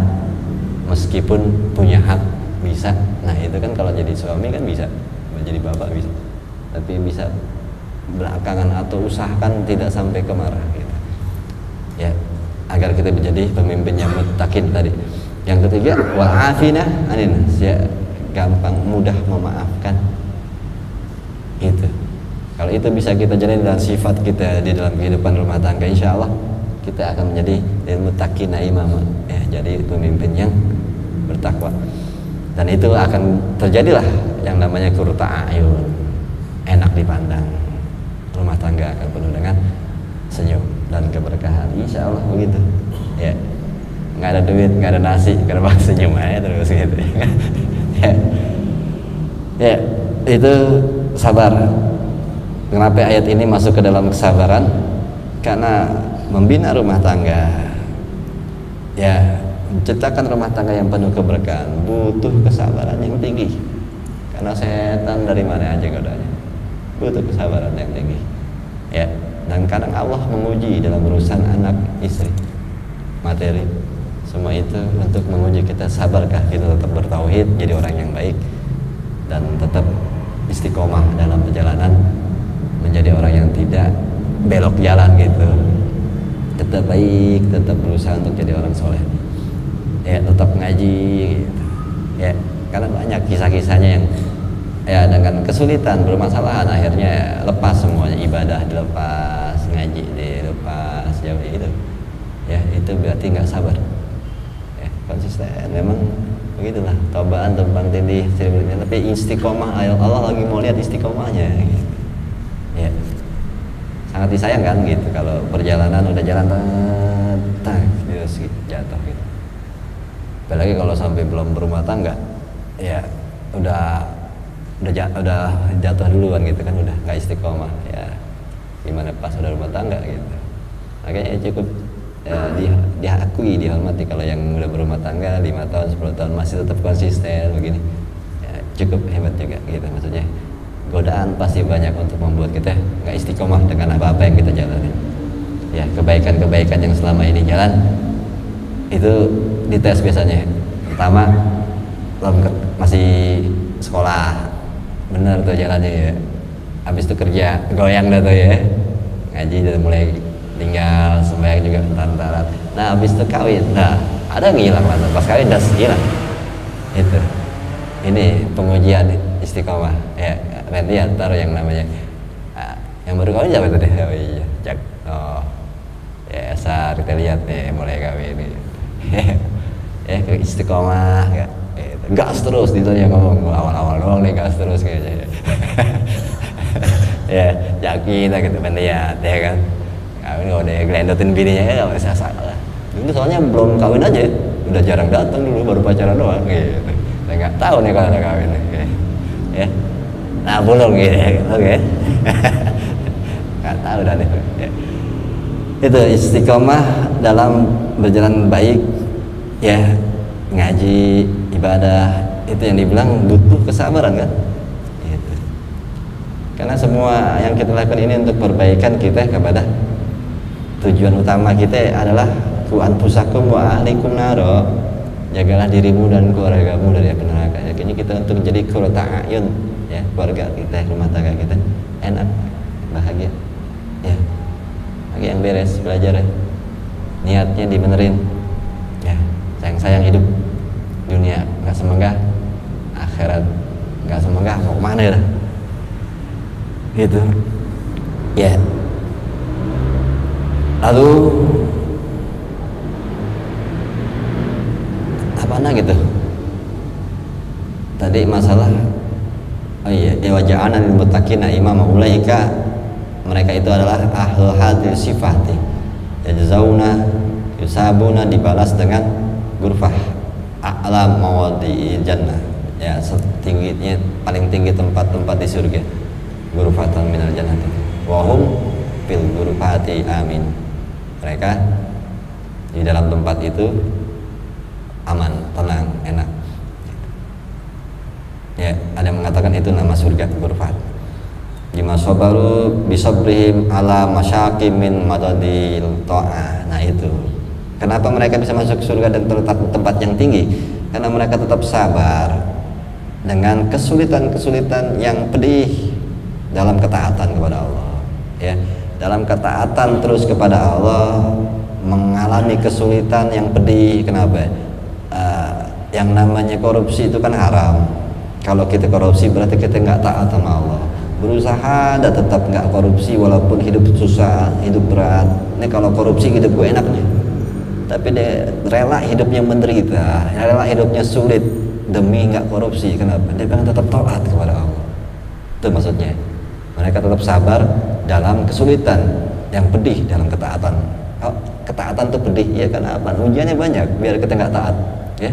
meskipun punya hak, bisa. Nah, itu kan kalau jadi suami kan bisa, jadi bapak bisa. Tapi bisa belakangan atau usahakan tidak sampai ke marah gitu. Ya, agar kita menjadi pemimpin yang muttaqin tadi. Yang ketiga wal afina anin, ya, gampang mudah memaafkan. Itu. Kalau itu bisa kita jalani dalam sifat kita di dalam kehidupan rumah tangga, insya Allah kita akan menjadi muttaqina imama, ya, jadi pemimpin yang bertakwa. Dan itu akan terjadilah yang namanya qurrata a'yun, enak dipandang, rumah tangga akan penuh dengan senyum dan keberkahan, insya Allah begitu. Ya, nggak ada duit, nggak ada nasi, karena senyum aja terus gitu. Ya, itu sabar. Kenapa ayat ini masuk ke dalam kesabaran? Karena membina rumah tangga, ya, menciptakan rumah tangga yang penuh keberkahan butuh kesabaran yang tinggi. Karena setan dari mana aja godanya, butuh kesabaran yang tinggi. Ya, dan kadang Allah menguji dalam urusan anak, istri, materi, semua itu untuk menguji kita, sabarkah kita tetap bertauhid, jadi orang yang baik, dan tetap istiqomah dalam perjalanan menjadi orang yang tidak belok jalan gitu, tetap baik, tetap berusaha untuk jadi orang soleh, ya, tetap ngaji gitu. Ya, karena banyak kisah-kisahnya yang ya dengan kesulitan, bermasalahan, akhirnya lepas semuanya, ibadah dilepas, ngaji dilepas, jauh itu. Ya, itu berarti nggak sabar. Ya, konsisten, memang begitulah. Cobaan tumpang tindih, tapi istiqomah, Allah lagi mau lihat istiqomahnya. Gitu. Ya, sangat disayangkan gitu kalau perjalanan udah jalan terus jatuh gitu. Apalagi kalau sampai belum berumah tangga, ya udah jatuh duluan gitu kan, udah nggak istiqomah. Ya, gimana pas udah rumah tangga gitu. Makanya cukup diakui, dihormati kalau yang udah berumah tangga 5 tahun 10 tahun masih tetap konsisten begini, ya, cukup hebat juga gitu. Maksudnya godaan pasti banyak untuk membuat kita nggak istiqomah dengan apa-apa yang kita jalani. Ya, kebaikan-kebaikan yang selama ini jalan itu dites biasanya. Pertama, masih sekolah, bener tuh jalannya ya. Habis itu kerja, goyang dah tuh ya. ngaji dari mulai tinggal sembahyang juga entar-entaran. Nah habis itu kawin, nah ada yang hilang lah, pas kawin das hilang. Itu ini pengujian istiqomah ya, nanti ya taruh yang namanya yang baru kawin siapa tuh deh? Oh iya cak, oh ya asar kita lihat nih mulai kawin nih ya ke istiqomah ya, gas terus ditanya ngomong awal-awal doang nih gas terus kayaknya ya yakin lah gitu kan lihat ya kan kawin kalau udah gelendotin bininya ya nggak usah salah dulu soalnya belum kawin aja udah jarang datang dulu baru pacaran doang gitu saya nggak tahu nih kalau udah kawin gitu. Ya nah belum gitu oke nggak tahu dah nih ya. Itu istiqomah dalam berjalan baik ya, ngaji ibadah itu yang dibilang butuh kesabaran kan gitu. Karena semua yang kita lakukan ini untuk perbaikan kita kepada tujuan utama kita adalah ku anfusakum wa ahlikum naro, jagalah dirimu dan keluargamu dari api neraka. Jadi kita untuk jadi qurrata a'yun ya, keluarga kita, rumah tangga kita enak, bahagia ya, lagi yang beres belajar ya, niatnya dibenerin ya, sayang hidup dunia nggak semenggah, akhirat nggak semenggah, mau kemana ya gitu ya. Lalu apaan gitu tadi masalah, oh iya ya, waja'ana lil muttaqina imama, ulaika mereka itu adalah ahlul hadil sifati yajzauna yusabuna, dibalas dengan ghurfah a'la mawadi jannah ya, setingginya paling tinggi tempat-tempat di surga, ghurfatan minal jannati wa hum fil ghurfati amin, mereka di dalam tempat itu aman, tenang, enak ya. Ada yang mengatakan itu nama surga ghurfat, lima sabaru bisabrihim ala masyakim min madadil ta'ah. Nah itu kenapa mereka bisa masuk surga dan terletak di tempat yang tinggi, karena mereka tetap sabar dengan kesulitan-kesulitan yang pedih dalam ketaatan kepada Allah ya, dalam ketaatan terus kepada Allah mengalami kesulitan yang pedih. Kenapa? Yang namanya korupsi itu kan haram. Kalau kita korupsi berarti kita nggak taat sama Allah. Berusaha dan tetap nggak korupsi walaupun hidup susah, hidup berat. Ini kalau korupsi hidup gue enaknya, tapi dia rela hidupnya menderita, rela hidupnya sulit demi nggak korupsi. Kenapa? Dia pengen tetap taat kepada Allah. Itu maksudnya. Mereka tetap sabar dalam kesulitan yang pedih dalam ketaatan. Oh, ketaatan itu pedih ya, kenapa? Ujiannya banyak biar kita nggak taat ya.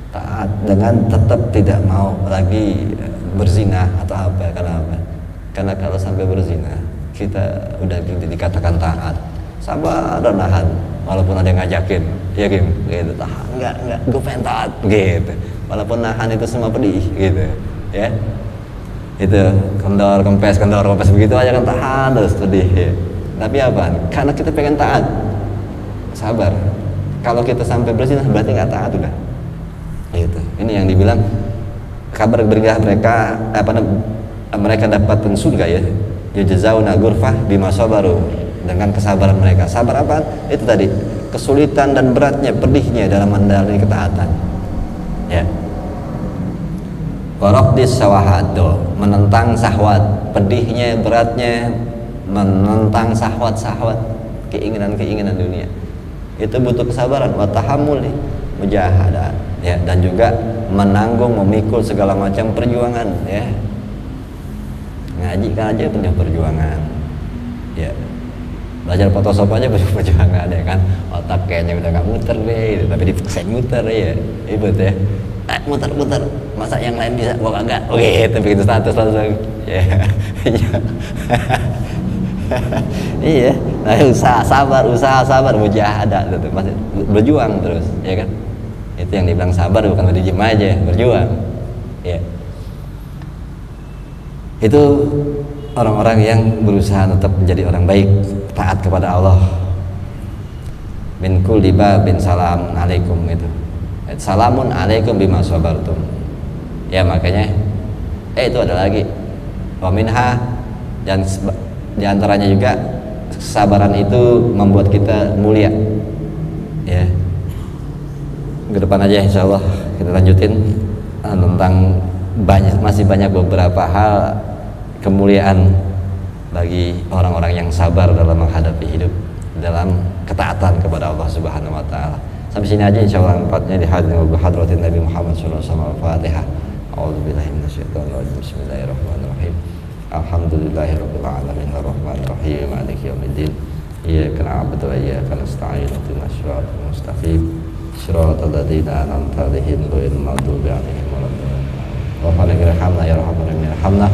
Taat dengan tetap tidak mau lagi berzina atau apa. Kenapa? Karena kalau sampai berzina kita udah dikatakan taat, sabar dan nahan walaupun ada yang ngajakin ya gitu, tahan enggak gue pengen taat gitu, walaupun nahan itu semua pedih gitu ya. Itu kendor kempes begitu aja kan, tahan terus pedih ya. Tapi apa? Karena kita pengen taat, sabar. Kalau kita sampai berzina berarti nggak taat udah gitu. Ini yang dibilang kabar bergah mereka mereka dapatkan surga ya, yajzauna ghurfah bima sabaru, dengan kesabaran mereka. Sabar apa? Itu tadi kesulitan dan beratnya, pedihnya dalam menjalani ketaatan ya. Waraqdis sawahat, menentang syahwat, pedihnya, beratnya menentang syahwat, keinginan dunia. Itu butuh kesabaran, wa tahammuli mujahadah ya, dan juga menanggung, memikul segala macam perjuangan ya. Ngaji kan aja punya perjuangan ya, belajar Photoshop aja punya perjuangan ya kan, otak kayaknya udah nggak muter deh gitu, tapi dipaksa muter ya, ribet ya. Muter masa yang lain bisa gua kagak, oke tapi begitu status langsung ya. Iya, nah usaha sabar mujahadah itu masih berjuang terus ya kan. Itu yang dibilang sabar bukan diem aja, berjuang ya. Itu orang-orang yang berusaha tetap menjadi orang baik, taat kepada Allah. Min kulli babin salamun alaikum, itu salamun alaikum bima sabartum ya. Makanya itu ada lagi wa minha, dan diantaranya juga kesabaran itu membuat kita mulia. Ya. Ke depan aja insya Allah kita lanjutin tentang masih banyak beberapa hal kemuliaan bagi orang-orang yang sabar dalam menghadapi hidup dalam ketaatan kepada Allah Subhanahu wa taala. Sampai sini aja insya Allah empatnya di hadratin Nabi Muhammad sallallahu alaihi wasallam. Al-Fatihah. A'udzubillahi minasyaitonir rajim. Bismillahirrahmanirrahim. Alhamdulillahirabbil alamin arrahmanir rahim maliki yaumiddin. Iyyaka na'budu wa iyyaka nasta'in ihdinas siratal mustaqim. Shiratal ladzina an'amta 'alaihim ghairil maghdubi 'alaihim waladdallin. Rabbana irhamna ya arhamar rahimin. Irhamna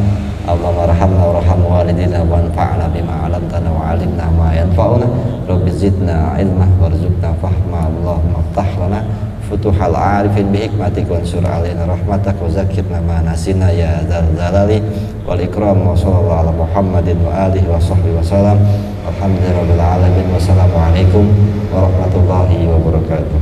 Allahumma arhamna warham walidina wanfa'na bima 'allamtana wa 'allimna ma yanfa'una. Rabbi zidna 'ilma warzuqna fahma. Allahumma iftah lana futuhal 'arifin bi hikmatika wansur 'alaina rahmatak wa zakkirna ma nasina ya dzal jalali wal ikram. Wa sallallahu ala Muhammadin wa alihi wa sahbihi wasallam. Alhamdulillahirabbil alamin. Wassalamu alaikum warahmatullahi wabarakatuh.